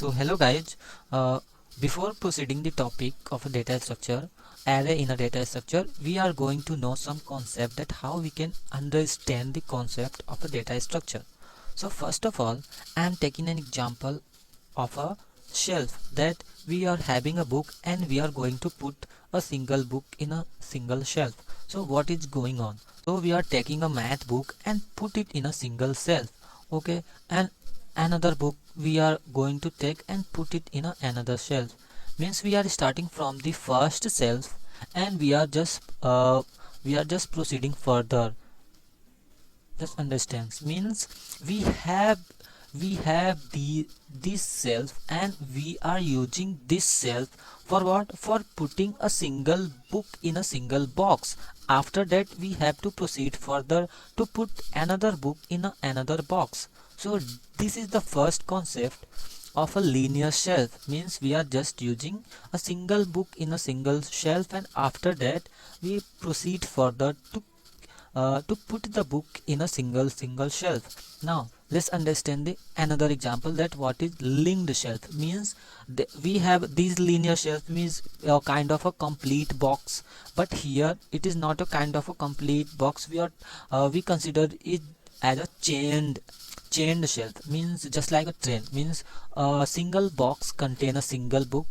So hello guys, before proceeding the topic of a data structure, array in a data structure, we are going to know some concept that how we can understand the concept of a data structure. So first of all, I am taking an example of a shelf that we are having a book and we are going to put a single book in a single shelf. So what is going on? So we are taking a math book and put it in a single shelf. Okay, and another book we are going to take and put it in another shelf. Means we are starting from the first shelf and we are just proceeding further. Just understands means we have the this shelf and we are using this shelf for what? For putting a single book in a single box. After that we have to proceed further to put another book in another box. So this is the first concept of a linear shelf. Means we are just using a single book in a single shelf, and after that we proceed further to put the book in a single shelf. Now let's understand the another example that what is linked shelf. Means we have these linear shelf means a kind of a complete box, but here it is not a kind of a complete box. We consider it as a chained shelf. Means just like a train. Means a single box contain a single book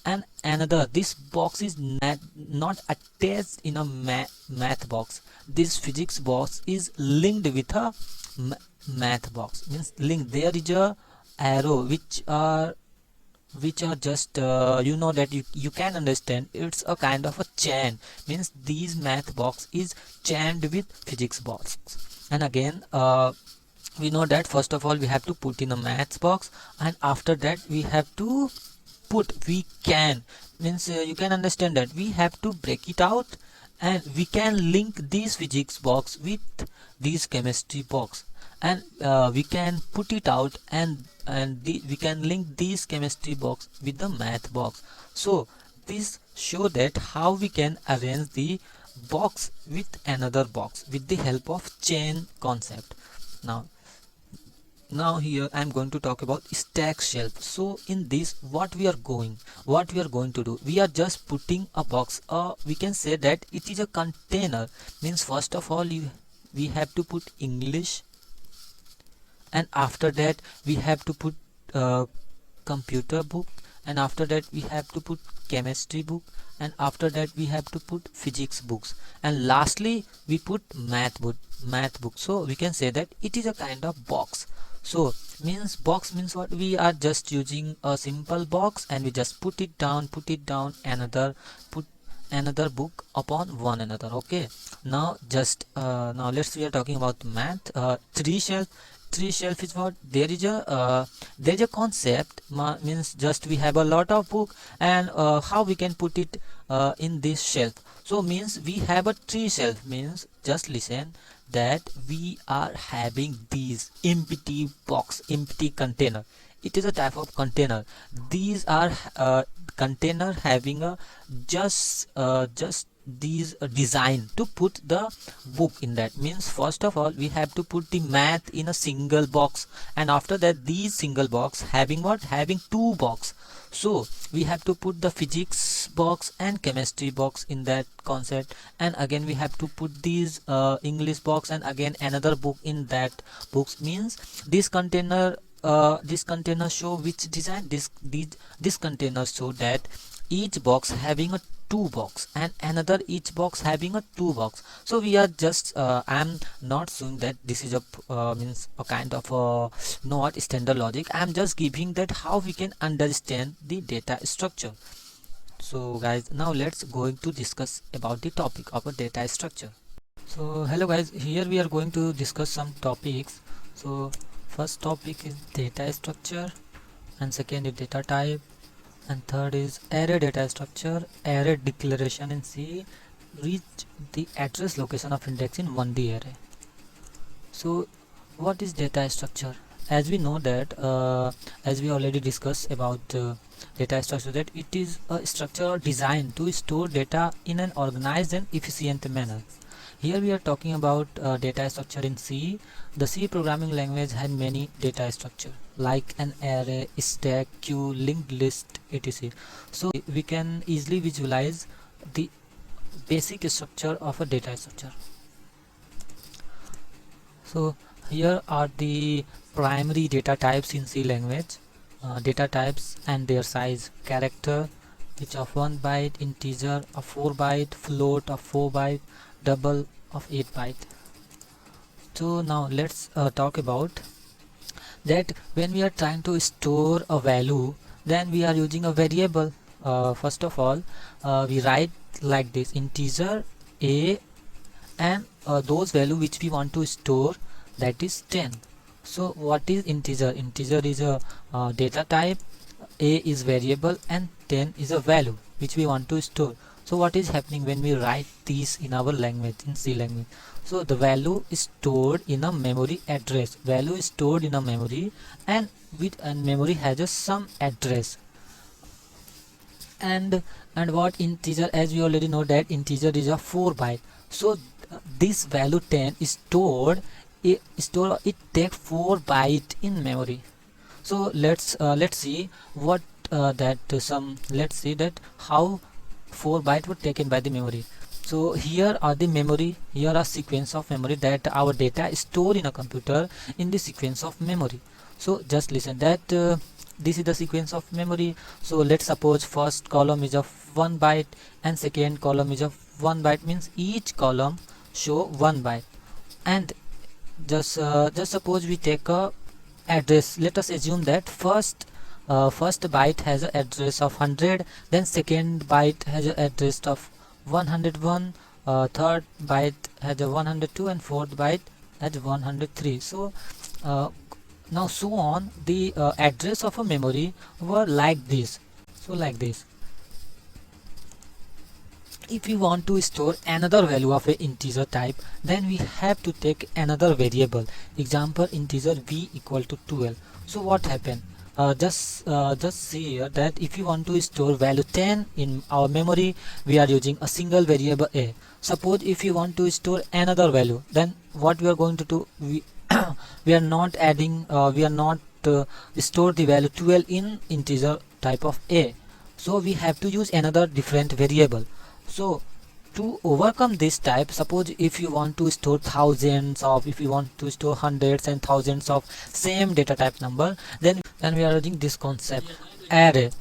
and another. This box is not attached in a math box. This physics box is linked with a math box. Means link, there is a arrow which are just you know that you can understand it's a kind of a chain. Means these math box is chained with physics box. And again we know that first of all we have to put in a maths box, and after that we have to we can means you can understand that we have to break it out and we can link this physics box with this chemistry box, and we can put it out and we can link this chemistry box with the math box. So this show that how we can arrange the box with another box with the help of chain concept. Now here I am going to talk about stack shelf. So in this what we are going to do, we are just putting a box, we can say that it is a container. Means first of all we have to put English, and after that we have to put computer book, and after that we have to put chemistry book, and after that we have to put physics books, and lastly we put math book. So we can say that it is a kind of box. So means box means what? We are just using a simple box and we just put it down put another book upon one another. Okay, now just now we are talking about math. Tree shelf is what? There is a concept. Means just we have a lot of book, and how we can put it in this shelf. So means we have a tree shelf. Means just listen that we are having these empty container. It is a type of container. These are container having a just these design to put the book in that. Means first of all we have to put the math in a single box, and after that these single box having what? Having two box. So we have to put the physics box and chemistry box in that concept, and again we have to put these English box and again another book in that books. Means this container show which design. This container show that each box having a two box and another each box having a two box. So we are just I'm not showing that this is a means a kind of a not standard logic. I'm just giving that how we can understand the data structure. So guys, now let's going to discuss about the topic of a data structure. So hello guys, here we are going to discuss some topics. So first topic is data structure, and second is data type, and third is array data structure, array declaration, and C, reach the address location of index in 1D array. So what is data structure? As we know that as we already discussed about data structure, that it is a structure designed to store data in an organized and efficient manner. Here we are talking about data structure in C. The C programming language had many data structure like an array, stack, queue, linked list, etc. So we can easily visualize the basic structure of a data structure. So here are the primary data types in C language. Data types and their size: character, which of 1 byte, integer of 4 byte, float of 4 byte, double of 8 byte. So now let's talk about that. When we are trying to store a value, then we are using a variable. First of all, we write like this: integer a, and those value which we want to store, that is 10. So what is integer? Integer is a data type, a is variable, and 10 is a value which we want to store. So what is happening when we write these in our language, in C language? So the value is stored in a memory address. Value is stored in a memory, and memory has a some address. And what integer, as we already know that integer is a 4 byte. So this value 10 is stored, it takes 4 byte in memory. So let's see what let's see that how 4 byte were taken by the memory. So here are the memory, here are sequence of memory that our data is stored in a computer in the sequence of memory. So just listen that this is the sequence of memory. So let's suppose first column is of 1 byte and second column is of 1 byte, means each column show 1 byte. And just suppose we take a address. Let us assume that first byte has an address of 100, then second byte has an address of 101, third byte has a 102, and fourth byte has 103. So now so on, the address of a memory were like this. So like this. If we want to store another value of an integer type, then we have to take another variable. Example, integer v equal to 12. So what happened? Just see here that if you want to store value 10 in our memory, we are using a single variable a. Suppose if you want to store another value, then what we are going to do, we are not adding, store the value 12 in integer type of a. So we have to use another different variable. So to overcome this type, suppose if you want to store if you want to store hundreds and thousands of same data type number, then we are using this concept, array.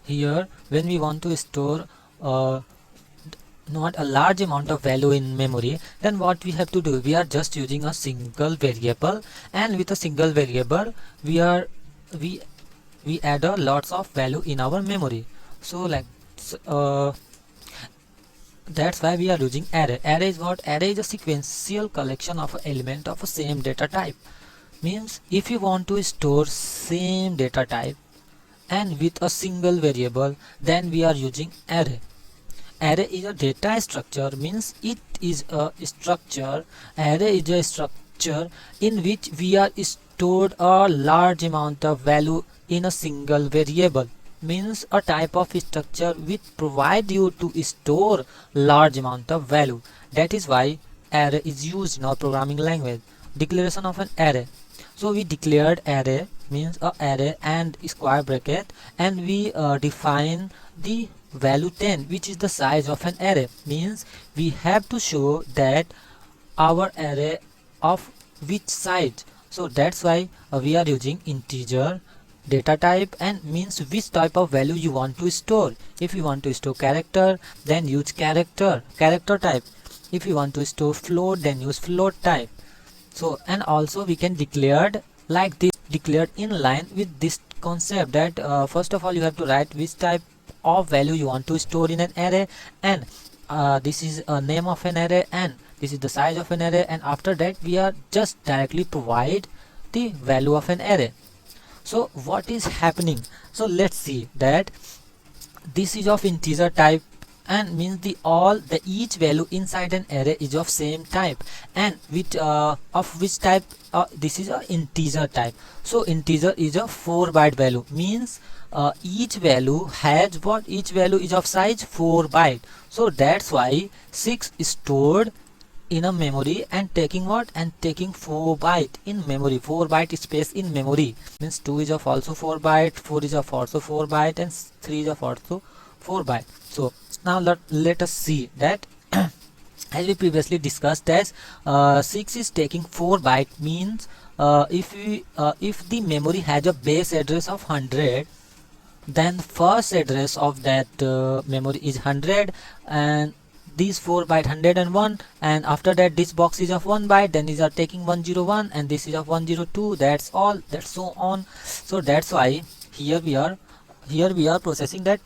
Here when we want to store not a large amount of value in memory, then what we have to do, we are just using a single variable, and with a single variable we add a lots of value in our memory. So like that's why we are using array. Array is what? Array is a sequential collection of element of a same data type. Means if you want to store same data type and with a single variable, then we are using array. Array is a data structure, means it is a structure. Array is a structure in which we are stored a large amount of value in a single variable. Means a type of structure which provide you to store large amount of value. That is why array is used in our programming language. Declaration of an array. So we declared array, means a array and square bracket, and we define the value 10, which is the size of an array. Means we have to show that our array of which size. So that's why we are using integer data type, and means which type of value you want to store. If you want to store character, then use character type. If you want to store float, then use float type. So and also we can declare like this, declared in line with this concept that first of all you have to write which type of value you want to store in an array, and this is a name of an array, and this is the size of an array, and after that we are just directly provide the value of an array. So what is happening? So let's see that this is of integer type and means the each value inside an array is of same type, and with of which type, this is a integer type. So integer is a 4-byte value, means each value has what, each value is of size 4 byte. So that's why 6 is stored in a memory and taking what, and taking 4 byte in memory, 4 byte space in memory, means 2 is of also 4 byte, 4 is of also 4 byte, and 3 is of also 4 byte. So now let us see that as we previously discussed, as 6 is taking 4 byte, means if the memory has a base address of 100, then first address of that memory is 100, and these 4 byte 101, and after that this box is of 1 byte, then these are taking 101, and this is of 102. That's all, that's so on. So that's why here we are processing that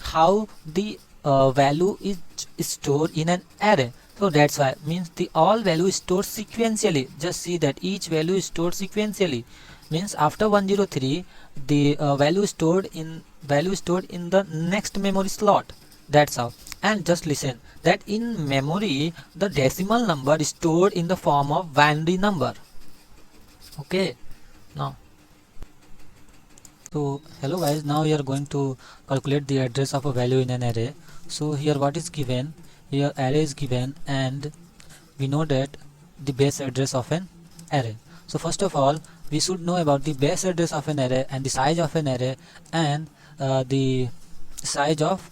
how the value is stored in an array. So that's why, means the all value is stored sequentially. Just see that each value is stored sequentially, means after 103 the value stored in the next memory slot. That's how. And just listen that in memory the decimal number is stored in the form of binary number. Okay, now, so hello guys, now we are going to calculate the address of a value in an array. So here what is given, here array is given, and we know that the base address of an array. So first of all we should know about the base address of an array and the size of an array, and the size of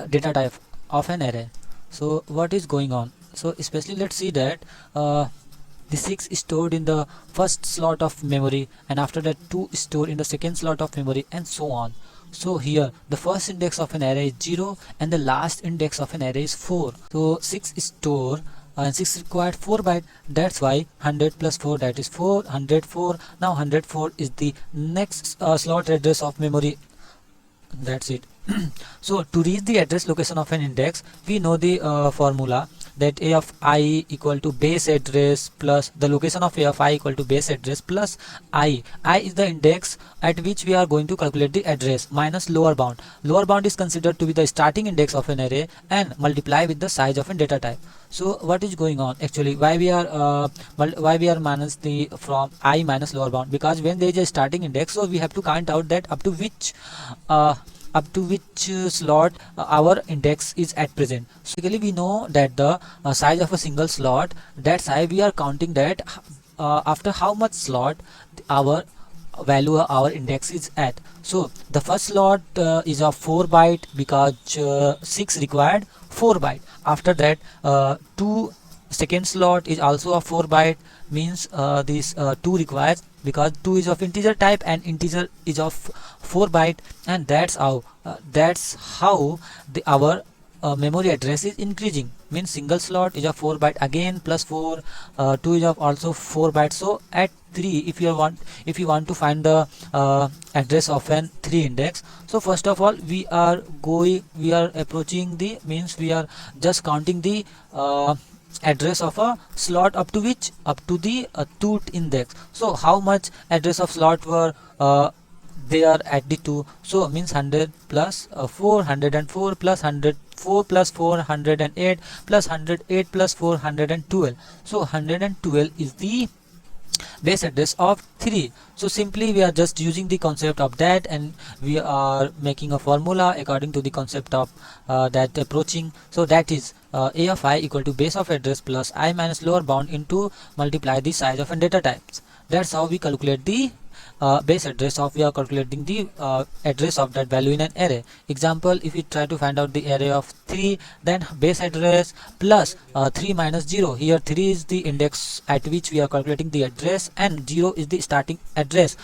data type of an array. So what is going on? So especially let's see that the 6 is stored in the first slot of memory, and after that 2 is stored in the second slot of memory, and so on. So here the first index of an array is 0 and the last index of an array is 4. So 6 is stored and 6 required 4 byte. That's why 100 plus 4, that is 4, 104. Now 104 is the next slot address of memory. That's it. So to reach the address location of an index, we know the formula, that a of I equal to base address plus the location of a of I equal to base address plus I. I is the index at which we are going to calculate the address, minus lower bound. Lower bound is considered to be the starting index of an array, and multiply with the size of a data type. So what is going on actually, why we are minus the from I minus lower bound? Because when there is a starting index, so we have to count out that up to which slot our index is at present. So basically we know that the size of a single slot, that's why we are counting that after how much slot our value our index is at. So the first slot is of 4 byte, because 6 required 4 byte. After that 2 second slot is also of 4 byte, means this 2 requires, because 2 is of integer type and integer is of 4 byte, and that's how our memory address is increasing, means single slot is of 4 byte again plus 4, 2 is of also 4 byte. So at 3, if you want to find the address of an 3 index, so first of all we are approaching the, means we are just counting the address of a slot up to the 2th index. So how much address of slot were there at the 2? So means 100 plus 404 plus 104 plus 408 plus 108 plus 412. So 112 is the base address of 3. So simply we are just using the concept of that, and we are making a formula according to the concept of that approaching. So that is a of I equal to base of address plus I minus lower bound into multiply the size of a data types. That's how we calculate the base address of, we are calculating the address of that value in an array. Example, if we try to find out the array of 3, then base address plus 3 minus 0. Here 3 is the index at which we are calculating the address, and 0 is the starting address.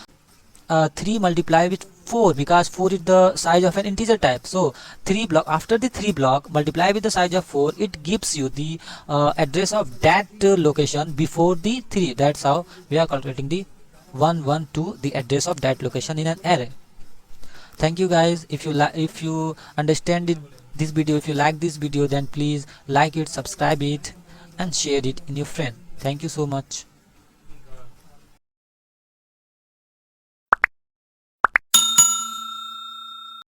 3 multiply with 4, because 4 is the size of an integer type. So 3 block, after the 3 block multiply with the size of 4, it gives you the address of that location before the 3. That's how we are calculating the 112, the address of that location in an array. Thank you guys. If you understand this video, if you like this video, then please like it, subscribe it, and share it in your friend. Thank you so much.